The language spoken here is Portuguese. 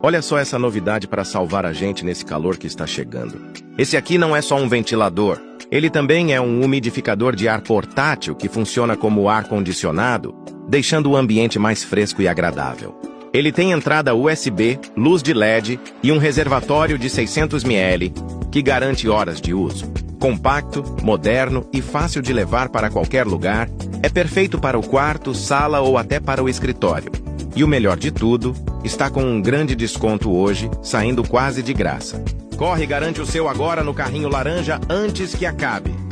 Olha só essa novidade para salvar a gente nesse calor que está chegando. Esse aqui não é só um ventilador. Ele também é um umidificador de ar portátil que funciona como ar-condicionado, deixando o ambiente mais fresco e agradável. Ele tem entrada USB, luz de LED e um reservatório de 600 ml, que garante horas de uso. Compacto, moderno e fácil de levar para qualquer lugar, é perfeito para o quarto, sala ou até para o escritório. E o melhor de tudo, está com um grande desconto hoje, saindo quase de graça. Corre e garante o seu agora no carrinho laranja antes que acabe.